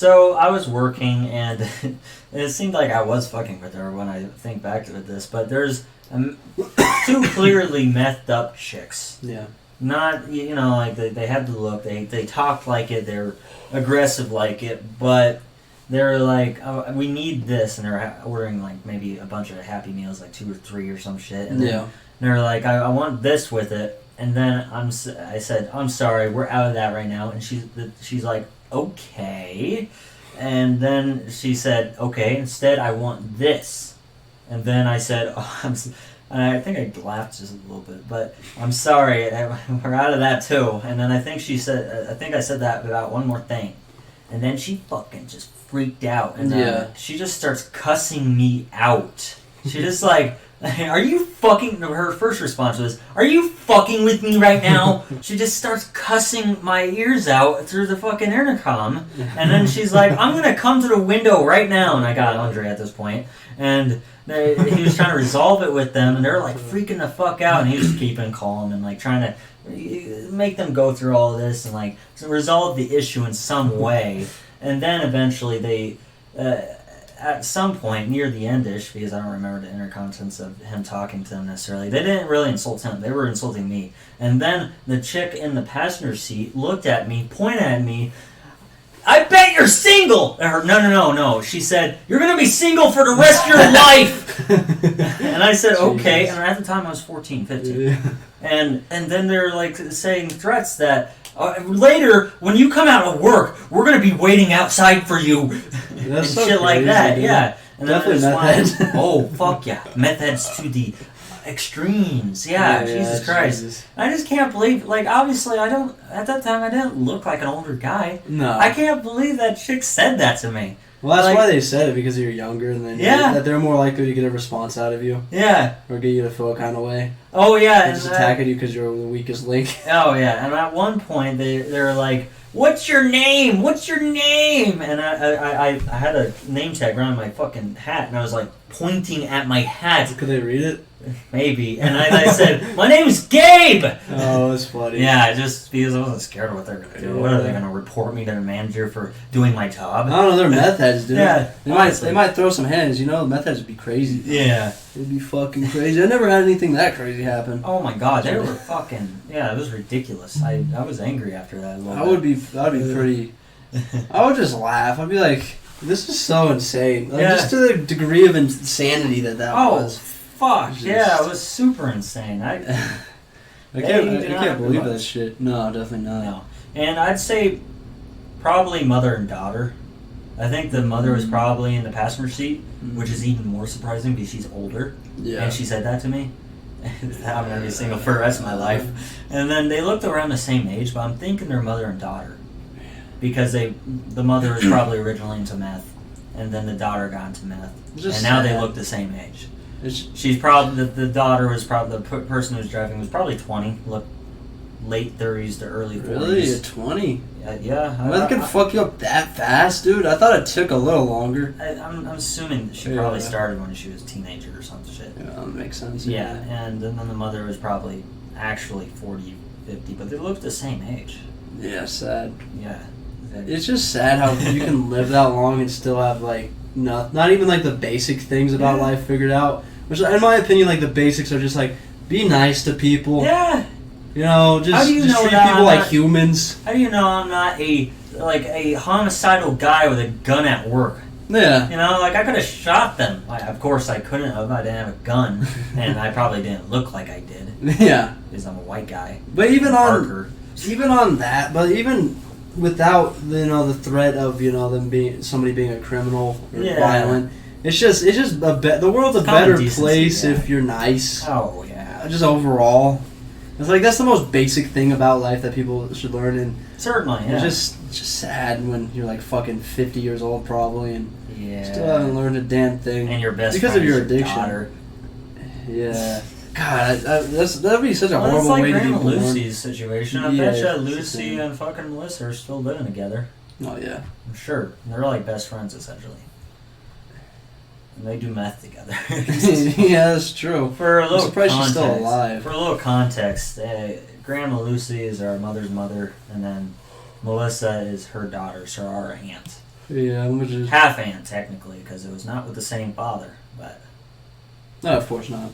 So I was working, and it seemed like I was fucking with her when I think back to this. But there's two clearly methed up chicks. Yeah. Not like they had the look. They talked like it. They're aggressive like it, but they're like, oh, we need this, and they're ordering like maybe a bunch of Happy Meals, like 2 or 3 or some shit. And then they're like, I want this with it. And then I said, I'm sorry, we're out of that right now. And she's like, okay. And then she said, okay, instead I want this. And then I said, and I think I laughed just a little bit, but I'm sorry, we're out of that too. And then I think I said that about one more thing. And then she fucking just freaked out. And she just starts cussing me out. She just like, are you fucking... Her first response was, are you fucking with me right now? She just starts cussing my ears out through the fucking intercom. And then she's like, I'm going to come to the window right now. And I got Andre at this point. And he was trying to resolve it with them. And they're like freaking the fuck out. And he was keeping calm and like trying to make them go through all of this and like resolve the issue in some way. And then eventually they... at some point near the end-ish, because I don't remember the inner contents of him talking to them necessarily, they didn't really insult him. They were insulting me. And then the chick in the passenger seat looked at me, pointed at me, I bet you're single! Or, no. She said, you're going to be single for the rest of your life! And I said, okay. And at the time I was 14, 15. Yeah. And then they're like saying threats that, later, when you come out of work, we're going to be waiting outside for you. That's and so shit crazy, like that, dude. yeah. And definitely meth heads. Oh, fuck yeah. Meth heads to the extremes. Yeah, Jesus Christ. Jesus. I just can't believe, like, obviously, at that time, I didn't look like an older guy. No. I can't believe that chick said that to me. Well, that's why they said it, because you're younger, and then that they're more likely to get a response out of you. Yeah. Or get you to feel a kind of way. Oh, yeah. They just attack at you because you're the weakest link. Oh, yeah. And at one point, they were like, what's your name? What's your name? And I had a name tag around my fucking hat, and I was like pointing at my hat. Could they read it? Maybe. And I said, my name is Gabe! Oh, that's funny. Yeah, just because I wasn't scared of what they're going to do. Yeah. What are they going to report me to the manager for doing my job? I don't know, they're meth heads, dude. Yeah. They might throw some hands, meth heads would be crazy. Yeah. It'd be fucking crazy. I never had anything that crazy happen. Oh my god, they were fucking... Yeah, it was ridiculous. I was angry after that a little bit. I'd be pretty... I would just laugh. I'd be like, this is so insane. Like, just to the degree of insanity that was. Fuck, yeah, it was super insane. I can't believe that shit. No, definitely not. No. And I'd say probably mother and daughter. I think the mother was probably in the passenger seat, which is even more surprising because she's older. Yeah. And she said that to me. I'm going to be single for the rest of my life. And then they looked around the same age, but I'm thinking they're mother and daughter. Because the mother was probably originally into meth, and then the daughter got into meth. And now they look the same age. She's probably the daughter was probably the person who was driving was probably 20, looked late 30s to early 40s. Really, at 20? Yeah. Meth can fuck you up that fast, dude. I thought it took a little longer. I'm assuming that she probably started when she was a teenager or some shit. Yeah, that makes sense. Yeah, and then the mother was probably actually 40, 50, but they looked the same age. Yeah, sad. Yeah. It's just sad how you can live that long and still have like not even like the basic things about life figured out. Which, in my opinion, like the basics are just like be nice to people. Yeah. Just treat people like humans. How do you know I'm not a homicidal guy with a gun at work? Yeah. I could have shot them. Of course, I couldn't have. I didn't have a gun, and I probably didn't look like I did. Yeah. Because I'm a white guy. But even on that, but even without the threat of somebody being a criminal or violent. It's just the world's a better place if you're nice. Oh yeah. Just overall, it's like that's the most basic thing about life that people should learn. And certainly, yeah. It's just sad when you're like fucking 50 years old probably and still haven't learned a damn thing. And your best because friend of your is addiction. Daughter. Yeah. God, that'd be such a horrible like way to be Grandma born. Lucy's situation. I bet you Lucy and fucking Melissa are still living together. Oh yeah. I'm sure. They're like best friends essentially. And they do meth together. Yeah, that's true. For a little I'm surprised context, she's still alive. For a little context, Grandma Lucy is our mother's mother, and then Melissa is her daughter, so our aunt. Yeah, which is half aunt technically because it was not with the same father, but no, of course not.